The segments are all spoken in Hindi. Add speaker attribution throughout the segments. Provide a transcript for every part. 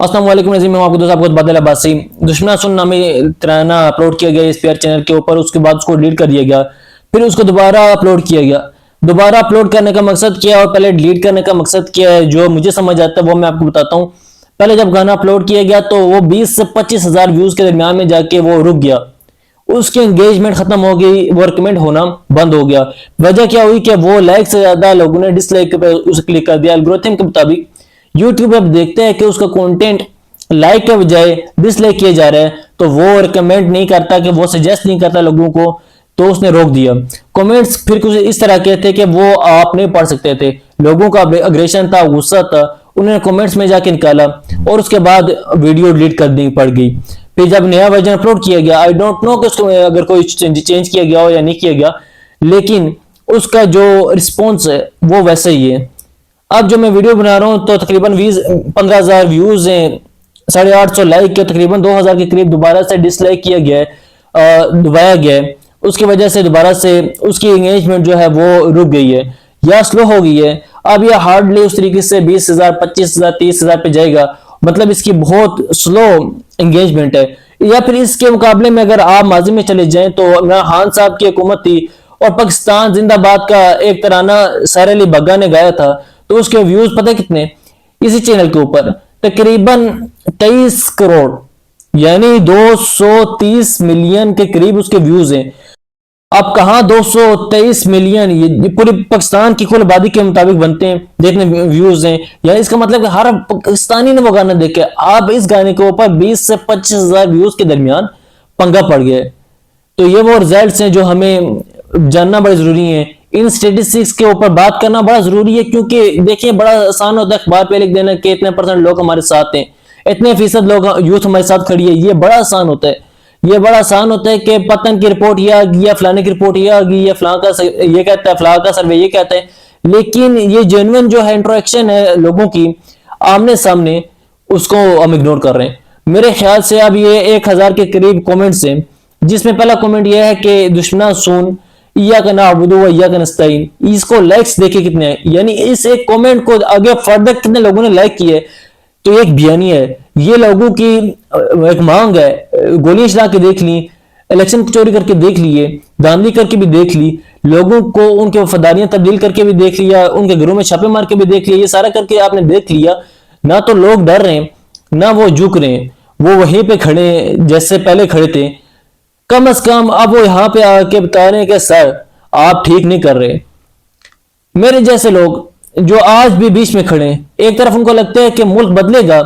Speaker 1: अस्सलाम वालेकुम नज़ीम, मैं आपको दोस्त आपको बादल अब्बासी। दुश्मना सुन नामी तराना अपलोड किया गया इस पीआर चैनल के ऊपर, उसके बाद उसको डिलीट कर दिया गया, फिर उसको दोबारा अपलोड किया गया। दोबारा अपलोड करने का मकसद क्या है और पहले डिलीट करने का मकसद क्या है, जो मुझे समझ आता है वो मैं आपको बताता हूँ। पहले जब गाना अपलोड किया गया तो वो 20 से 25 हजार व्यूज के दरमियान में जाके वो रुक गया, उसकी एंगेजमेंट खत्म हो गई, वो रिकमेंड होना बंद हो गया। वजह क्या हुई कि वो लाइक से ज्यादा लोगों ने डिसलाइक पे उसे क्लिक कर दिया। एल्गोरिथम के मुताबिक यूट्यूब अब देखते हैं कि उसका कंटेंट लाइक के बजाय डिसलाइक किए जा रहे हैं, तो वो रिकमेंड नहीं करता, कि वो सजेस्ट नहीं करता लोगों को, तो उसने रोक दिया। कमेंट्स फिर कुछ इस तरह के थे कि वो आप नहीं पढ़ सकते थे, लोगों का अग्रेशन था, गुस्सा था, उन्होंने कमेंट्स में जाके निकाला और उसके बाद वीडियो डिलीट करनी पड़ गई। फिर जब नया वर्जन अपलोड किया गया, आई डोंट नो कि उसको अगर कोई चेंज किया गया हो या नहीं किया गया, लेकिन उसका जो रिस्पॉन्स है वो वैसा ही है। अब जो मैं वीडियो बना रहा हूँ तो तकरीबन 15,000 व्यूज हैं, 850 लाइक के, तकरीबन 2,000 के करीब दोबारा से डिसलाइक किया गया है, दबाया गया है। उसकी वजह से दोबारा से उसकी एंगेजमेंट जो है वो रुक गई है या स्लो हो गई है। अब ये हार्डली उस तरीके से 20,000, 25,000, 30,000 पे जाएगा, मतलब इसकी बहुत स्लो एंगेजमेंट है। या फिर इसके मुकाबले में अगर आप माजी में चले जाएं तो इमरान खान साहब की हुकूमत थी और पाकिस्तान जिंदाबाद का एक तराना सारा अली बग्गा ने गाया था, तो उसके व्यूज पता कितने, इसी चैनल के ऊपर तकरीबन 23 करोड़, यानी 230 मिलियन के करीब उसके व्यूज हैं। अब कहां 223 मिलियन, ये पूरे पाकिस्तान की कुल आबादी के मुताबिक बनते हैं जितने व्यूज हैं, यानी इसका मतलब कि हर पाकिस्तानी ने वो गाना देखे। अब इस गाने के ऊपर 20 से 25 हजार व्यूज के दरमियान पंगा पड़ गया है। तो ये वो रिजल्ट्स हैं जो हमें जानना बड़े जरूरी है। इन स्टेटिस्टिक्स के ऊपर बात करना बड़ा जरूरी है, क्योंकि देखिए बड़ा आसान होता है अखबार पे लिख देना कि इतने % लोग हमारे साथ हैं, इतने फीसद लोग यूथ हमारे साथ खड़ी है, ये बड़ा आसान होता है। ये बड़ा आसान होता है कि पतन की रिपोर्ट ये आ गई या फलाने की रिपोर्ट ये आ गई या फलां का ये कहता है, फलां का सर्वे ये कहता है, लेकिन ये जेन्युइन जो है इंटरेक्शन है लोगों की आमने सामने, उसको हम इग्नोर कर रहे हैं। मेरे ख्याल से अब ये 1,000 के करीब कमेंट्स हैं, जिसमें पहला कमेंट यह है कि दुश्मना सुन इय्या का नाबुदु व इय्या का नस्तईन, इसको लाइक्स देखे कितने हैं, यानी इस एक कमेंट को आगे फर्दर कितने लोगों ने लाइक किए। तो एक बयानी है, ये लोगों की एक मांग है, गोलियां चला के देख ली, इलेक्शन चोरी करके देख लिए, धांधली करके भी देख ली, लोगों को उनके वफादारियां तब्दील करके भी देख लिया, उनके घरों में छापे मार के भी देख लिया, ये सारा करके आपने देख लिया ना। तो लोग डर रहे हैं ना वो झुक रहे हैं, वो वहीं पे खड़े जैसे पहले खड़े थे। कम से कम अब वो यहाँ पे आके बता रहे हैं कि सर आप ठीक नहीं कर रहे। मेरे जैसे लोग जो आज भी बीच में खड़े हैं, एक तरफ उनको लगता है कि मुल्क बदलेगा,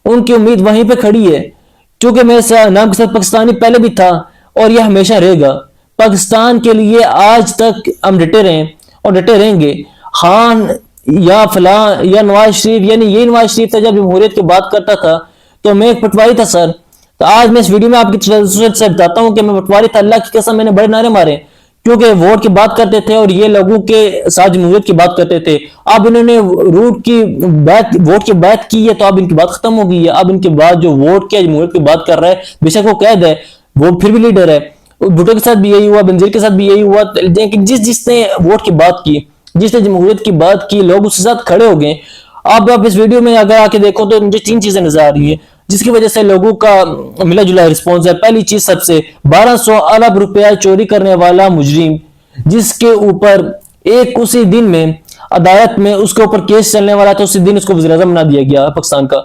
Speaker 1: उनकी उम्मीद वहीं पे खड़ी है, क्योंकि मेरे नाम के साथ पाकिस्तानी पहले भी था और यह हमेशा रहेगा। पाकिस्तान के लिए आज तक हम डटे रहे और डटे रहेंगे। खान या फलां या नवाज शरीफ, यानी ये नवाज शरीफ था जब जमहूरियत की बात करता था तो मैं एक पटवारी था सर। तो आज मैं इस वीडियो में आपकी से बताता हूं कि मैं पटवारी था, अल्लाह की कसम मैंने बड़े नारे मारे, क्योंकि वोट की बात करते थे और ये लोगों के साथ जमहूरियत की बात करते थे। अब इन्होंने रूट की बात, वोट की बात की है, तो अब इनकी बात खत्म हो गई है। अब इनके बाद जो वोट के जमहूरियत की बात कर रहा है, बेशक वो कैद है, वो फिर भी लीडर है। भुट्टो के साथ भी यही हुआ, बेनजीर के साथ भी यही हुआ, लेकिन जिसने वोट की बात की, जिसने जमहूरियत की बात की, लोग उसके साथ खड़े हो गए। अब आप इस वीडियो में अगर आके देखो तो मुझे 3 चीजें नजर आ रही है जिसकी वजह से लोगों का मिला जुला रिस्पॉन्स है। पहली चीज, सबसे 1200 अरब रुपया चोरी करने वाला मुजरिम, जिसके ऊपर एक उसी दिन में अदालत में उसके ऊपर केस चलने वाला था, उसी दिन उसको वज़ीर-ए-आज़म बना दिया गया पाकिस्तान का।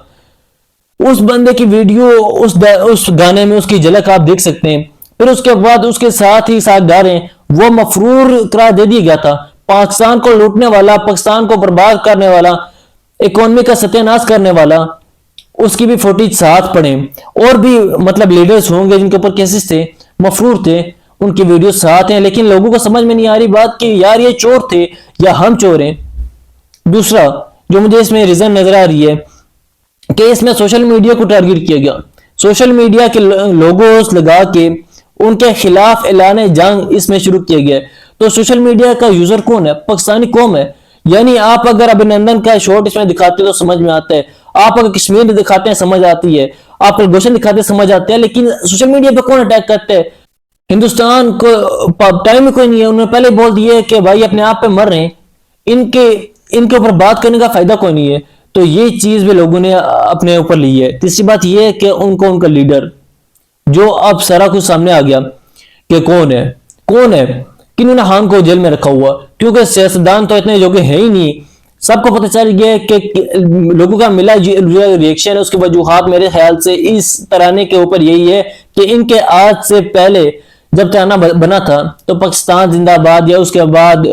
Speaker 1: उस बंदे की वीडियो उस गाने में उसकी झलक आप देख सकते हैं। फिर उसके बाद उसके साथ ही साथ गा रहे वो मफरूर करार दे दिया गया था। पाकिस्तान को लूटने वाला, पाकिस्तान को बर्बाद करने वाला, इकोनॉमी का सत्यानाश करने वाला, उसकी भी फोटेज साथ पड़े। और भी मतलब लीडर्स होंगे जिनके ऊपर केसेस थे, मफरूर थे, उनकी वीडियो साथ हैं, लेकिन लोगों को समझ में नहीं आ रही बात कि यार ये चोर थे या हम चोर हैं। दूसरा जो मुझे इसमें रीजन नजर आ रही है कि इसमें सोशल मीडिया को टारगेट किया गया। सोशल मीडिया के लोगोस लगा के उनके खिलाफ ऐलान जंग इसमें शुरू किया गया। तो सोशल मीडिया का यूजर कौन है? पाकिस्तानी कौम है। यानी आप अगर अभिनंदन का शॉट इसमें दिखाते हो तो समझ में आता है, आप अगर कश्मीर दिखाते हैं समझ आती है, आप गुलशन दिखाते हैं समझ आते हैं, लेकिन सोशल मीडिया पे कौन अटैक करते हैं? हिंदुस्तान को टाइम कोई नहीं है। उन्होंने पहले बोल दिए कि भाई अपने आप पे मर रहे हैं, इनके ऊपर बात करने का फायदा कोई नहीं है। तो ये चीज भी लोगों ने अपने ऊपर ली है। तीसरी बात ये है कि उनका लीडर जो अब सारा कुछ सामने आ गया कि कौन है किन्होंने खान को जेल में रखा हुआ, क्योंकि सियासतदान तो इतने योग्य है ही नहीं। सबको पता चल गया कि लोगों का मिला रिएक्शन है, उसके वजूहात मेरे ख्याल से इस तराने के ऊपर यही है कि इनके आज से पहले जब तराना बना था तो पाकिस्तान जिंदाबाद या उसके बाद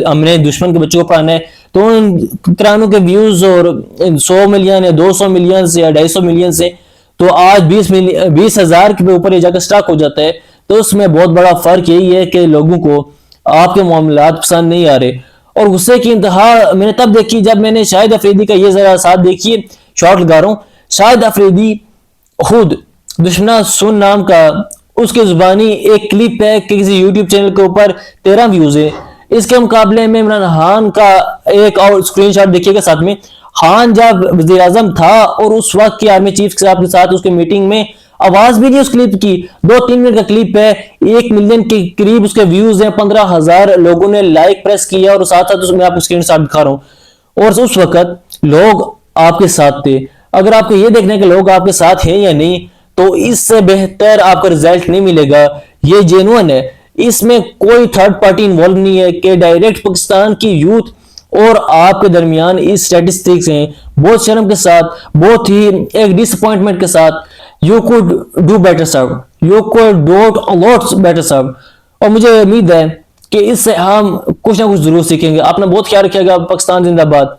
Speaker 1: हमने दुश्मन के बच्चों को पढ़ाना है, तो उन तरानों के व्यूज और 100 मिलियन या 200 मिलियन से या 250 मिलियन से तो आज 20,000 के ऊपर ये जाकर स्टॉक हो जाता है। तो उसमें बहुत बड़ा फर्क यही है कि लोगों को आपके मामलात पसंद नहीं आ रहे। और गुस्से की इंतहा मैंने तब देखी जब मैंने शाहिद अफरीदी का ये जरा साथ देखिए, शॉर्ट लगा रहा हूँ। शाहिद अफरीदी खुद दुश्मना सुन नाम का उसके जुबानी एक क्लिप है कि किसी यूट्यूब चैनल के ऊपर 13 व्यूज है। इसके मुकाबले में इमरान खान का एक और स्क्रीनशॉट देखिएगा साथ में। खान जब वजीर आजम था और उस वक्त की आर्मी चीफ साहब के साथ उसके मीटिंग में आवाज भी नहीं उस क्लिप की, 2-3 मिनट का क्लिप है, 1 मिलियन के करीब उसके व्यूज हैं, 15,000 लोगों ने लाइक प्रेस किया और साथ साथ उसमें आपको स्क्रीनशॉट दिखा रहा हूं। और उस वक्त लोग आपके साथ थे। अगर आपको ये देखना है कि लोग आपके साथ हैं या नहीं, तो इससे बेहतर आपका रिजल्ट नहीं मिलेगा। ये जेन्युइन है, इसमें कोई थर्ड पार्टी इन्वॉल्व नहीं है कि डायरेक्ट पाकिस्तान की यूथ और आपके दरमियान इस स्टैटिस्टिक्स हैं। बहुत शर्म के साथ, बहुत ही एक डिसअपॉइंटमेंट के साथ, you could do better serve, you could do lots better serve. और मुझे उम्मीद है कि इससे हम कुछ ना कुछ जरूर सीखेंगे। आपने बहुत ख्याल रखिएगा। पाकिस्तान जिंदाबाद।